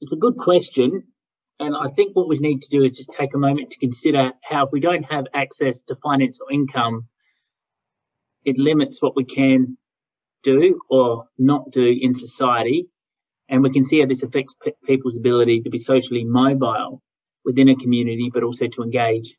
It's a good question. And I think what we need to do is just take a moment to consider how, if we don't have access to finance or income, it limits what we can do or not do in society. And we can see how this affects people's ability to be socially mobile within a community, but also to engage.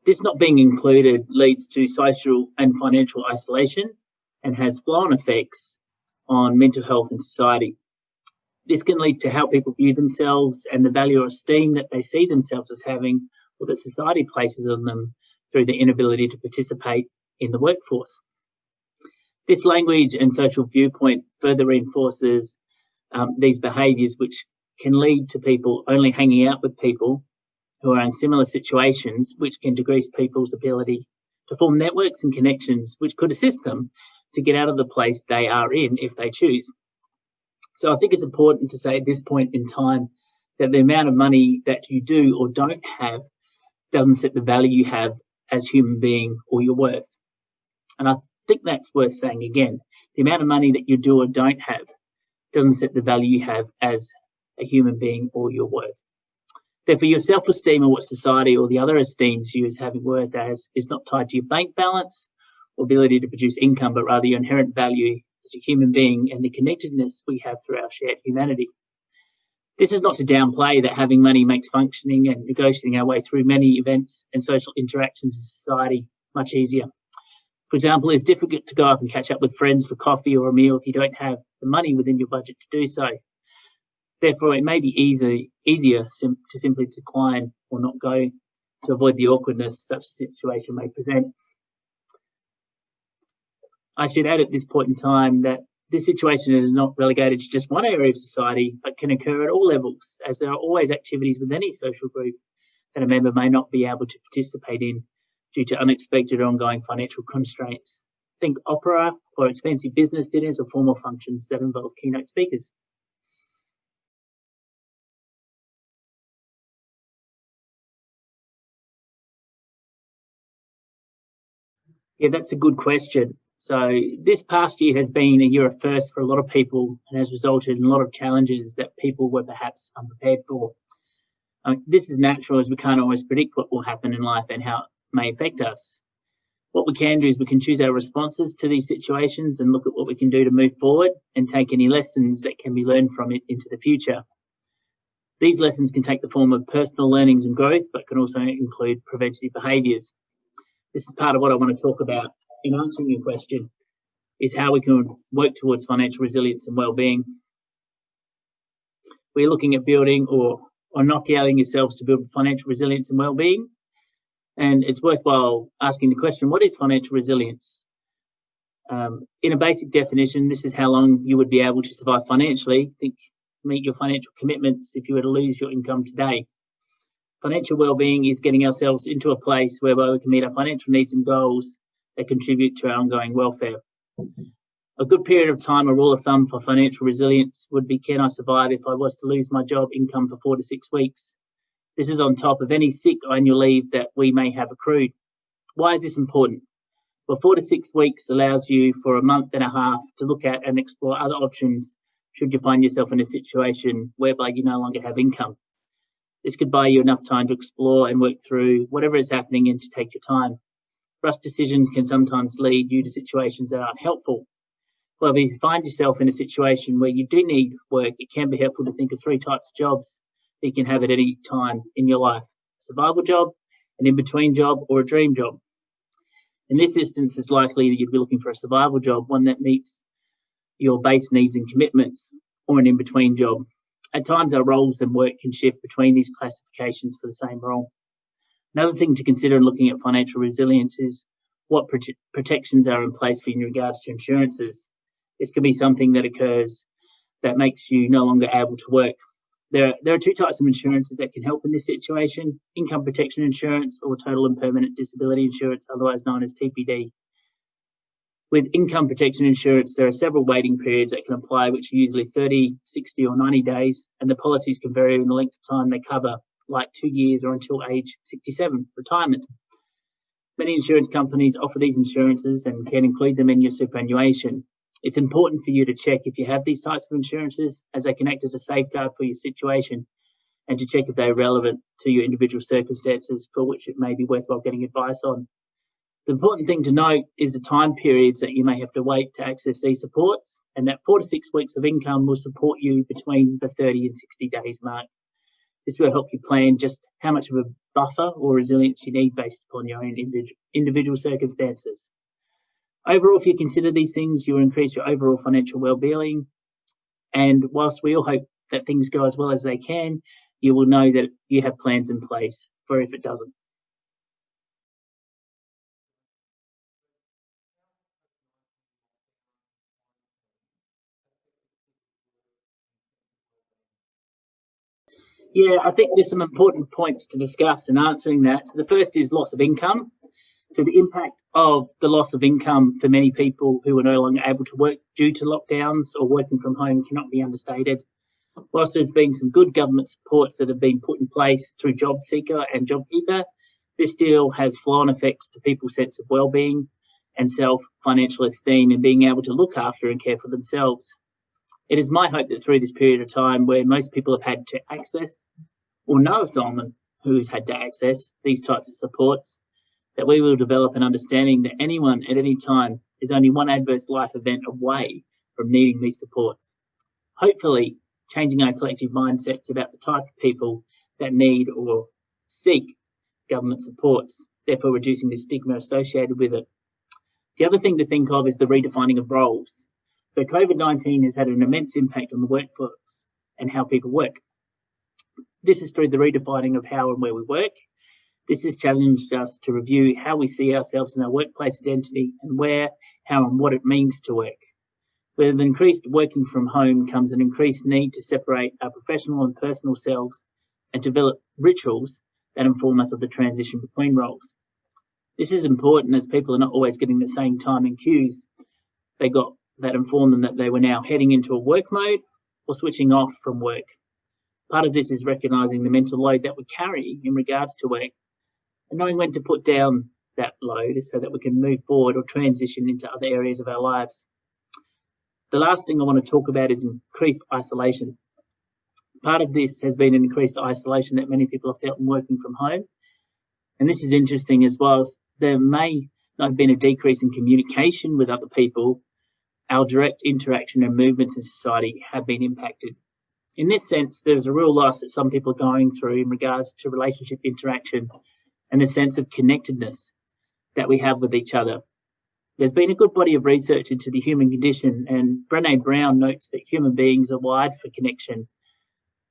This not being included leads to social and financial isolation and has flow-on effects on mental health in society. This can lead to how people view themselves and the value or esteem that they see themselves as having, or that society places on them through their inability to participate in the workforce. This language and social viewpoint further reinforces these behaviours, which can lead to people only hanging out with people who are in similar situations, which can decrease people's ability to form networks and connections, which could assist them to get out of the place they are in if they choose. So I think it's important to say at this point in time that the amount of money that you do or don't have doesn't set the value you have as a human being or your worth. And I think that's worth saying again. The amount of money that you do or don't have doesn't set the value you have as a human being or your worth. Therefore, your self-esteem or what society or the other esteems you as having worth as is not tied to your bank balance or ability to produce income, but rather your inherent value as a human being and the connectedness we have through our shared humanity. This is not to downplay that having money makes functioning and negotiating our way through many events and social interactions in society much easier. For example, it's difficult to go up and catch up with friends for coffee or a meal if you don't have the money within your budget to do so. Therefore, it may be easier to simply decline or not go to avoid the awkwardness such a situation may present. I should add at this point in time that this situation is not relegated to just one area of society, but can occur at all levels, as there are always activities with any social group that a member may not be able to participate in due to unexpected or ongoing financial constraints. Think opera or expensive business dinners or formal functions that involve keynote speakers. Yeah, that's a good question. So this past year has been a year of firsts for a lot of people and has resulted in a lot of challenges that people were perhaps unprepared for. This is natural, as we can't always predict what will happen in life and how it may affect us. What we can do is we can choose our responses to these situations and look at what we can do to move forward and take any lessons that can be learned from it into the future. These lessons can take the form of personal learnings and growth, but can also include preventative behaviours. This is part of what I want to talk about in answering your question, is how we can work towards financial resilience and wellbeing. We're looking at building or inoculating yourselves to build financial resilience and wellbeing. And it's worthwhile asking the question, what is financial resilience? In a basic definition, this is how long you would be able to survive financially, meet your financial commitments if you were to lose your income today. Financial wellbeing is getting ourselves into a place whereby we can meet our financial needs and goals that contribute to our ongoing welfare. A good period of time, a rule of thumb for financial resilience would be, can I survive if I was to lose my job income for 4 to 6 weeks? This is on top of any sick annual leave that we may have accrued. Why is this important? Well, 4 to 6 weeks allows you for a month and a half to look at and explore other options should you find yourself in a situation whereby you no longer have income. This could buy you enough time to explore and work through whatever is happening and to take your time. Rushed decisions can sometimes lead you to situations that aren't helpful. Well, if you find yourself in a situation where you do need work, it can be helpful to think of 3 types of jobs that you can have at any time in your life: a survival job, an in-between job, or a dream job. In this instance, it's likely that you'd be looking for a survival job, one that meets your base needs and commitments, or an in-between job. At times, our roles and work can shift between these classifications for the same role. Another thing to consider in looking at financial resilience is what protections are in place for you in regards to insurances. This can be something that occurs that makes you no longer able to work. There are 2 types of insurances that can help in this situation: income protection insurance or total and permanent disability insurance, otherwise known as TPD. With income protection insurance, there are several waiting periods that can apply, which are usually 30, 60 or 90 days, and the policies can vary in the length of time they cover, like 2 years or until age 67, retirement. Many insurance companies offer these insurances and can include them in your superannuation. It's important for you to check if you have these types of insurances, as they can act as a safeguard for your situation, and to check if they're relevant to your individual circumstances for which it may be worthwhile getting advice on. The important thing to note is the time periods that you may have to wait to access these supports, and that 4 to 6 weeks of income will support you between the 30 and 60 days mark. This will help you plan just how much of a buffer or resilience you need based upon your own individual circumstances. Overall, if you consider these things, you will increase your overall financial well-being. And whilst we all hope that things go as well as they can, you will know that you have plans in place for if it doesn't. Yeah, I think there's some important points to discuss in answering that. So the first is loss of income. So the impact of the loss of income for many people who are no longer able to work due to lockdowns or working from home cannot be understated. Whilst there's been some good government supports that have been put in place through JobSeeker and JobKeeper, this still has flow-on effects to people's sense of well-being and self-financial esteem and being able to look after and care for themselves. It is my hope that through this period of time where most people have had to access or know of someone who's had to access these types of supports, that we will develop an understanding that anyone at any time is only one adverse life event away from needing these supports. Hopefully, changing our collective mindsets about the type of people that need or seek government supports, therefore reducing the stigma associated with it. The other thing to think of is the redefining of roles. So COVID-19 has had an immense impact on the workforce and how people work. This is through the redefining of how and where we work. This has challenged us to review how we see ourselves in our workplace identity and where, how and what it means to work. With increased working from home comes an increased need to separate our professional and personal selves and develop rituals that inform us of the transition between roles. This is important as people are not always getting the same time and cues they got that inform them that they were now heading into a work mode or switching off from work. Part of this is recognising the mental load that we carry in regards to work and knowing when to put down that load so that we can move forward or transition into other areas of our lives. The last thing I want to talk about is increased isolation. Part of this has been an increased isolation that many people have felt in working from home. And this is interesting as well as there may not have been a decrease in communication with other people. Our direct interaction and movements in society have been impacted. In this sense, there's a real loss that some people are going through in regards to relationship interaction and the sense of connectedness that we have with each other. There's been a good body of research into the human condition, and Brené Brown notes that human beings are wired for connection.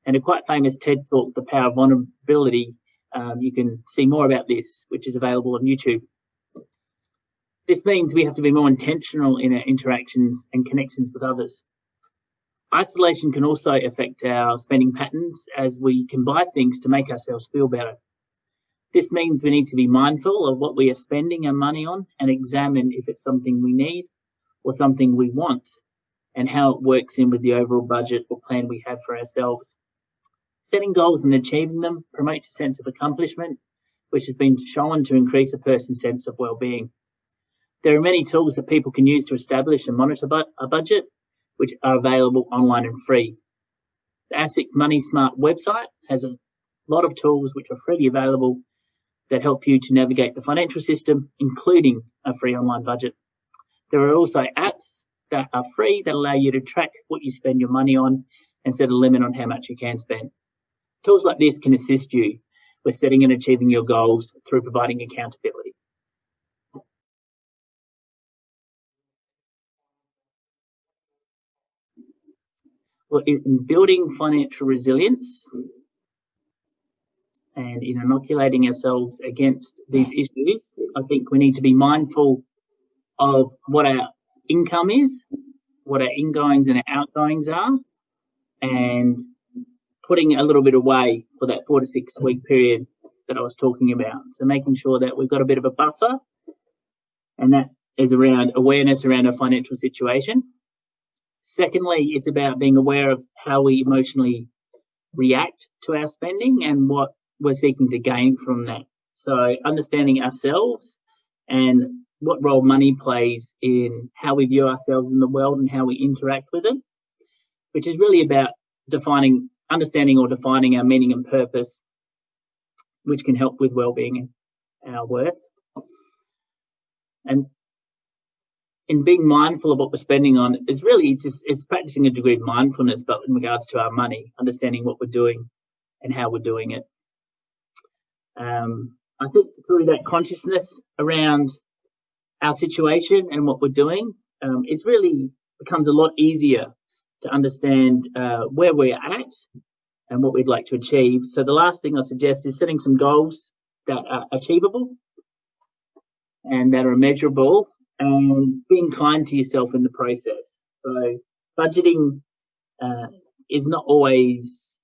And a quite famous TED talk, The Power of Vulnerability, you can see more about this, which is available on YouTube. This means we have to be more intentional in our interactions and connections with others. Isolation can also affect our spending patterns as we can buy things to make ourselves feel better. This means we need to be mindful of what we are spending our money on and examine if it's something we need or something we want and how it works in with the overall budget or plan we have for ourselves. Setting goals and achieving them promotes a sense of accomplishment, which has been shown to increase a person's sense of well-being. There are many tools that people can use to establish and monitor a budget, which are available online and free. The ASIC Money Smart website has a lot of tools which are freely available that help you to navigate the financial system, including a free online budget. There are also apps that are free that allow you to track what you spend your money on and set a limit on how much you can spend. Tools like this can assist you with setting and achieving your goals through providing accountability. Well, in building financial resilience and in inoculating ourselves against these issues, I think we need to be mindful of what our income is, what our ingoings and our outgoings are, and putting a little bit away for that 4 to 6 week period that I was talking about. So making sure that we've got a bit of a buffer, and that is around awareness around our financial situation. Secondly, it's about being aware of how we emotionally react to our spending and what we're seeking to gain from that. So understanding ourselves and what role money plays in how we view ourselves in the world and how we interact with it, which is really about understanding or defining our meaning and purpose, which can help with well-being and our worth. And in being mindful of what we're spending on is really it's practicing a degree of mindfulness, but in regards to our money, understanding what we're doing and how we're doing it. I think through that consciousness around our situation and what we're doing, it's really becomes a lot easier to understand where we're at and what we'd like to achieve. So the last thing I suggest is setting some goals that are achievable and that are measurable, and being kind to yourself in the process. So budgeting is not always,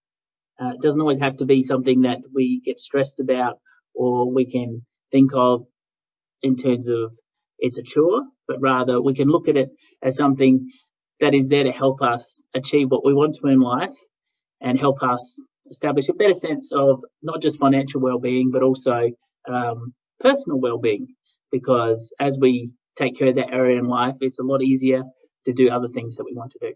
doesn't always have to be something that we get stressed about or we can think of in terms of it's a chore, but rather we can look at it as something that is there to help us achieve what we want to in life and help us establish a better sense of not just financial well-being, but also personal well-being. Because as we take care of that area in life, it's a lot easier to do other things that we want to do.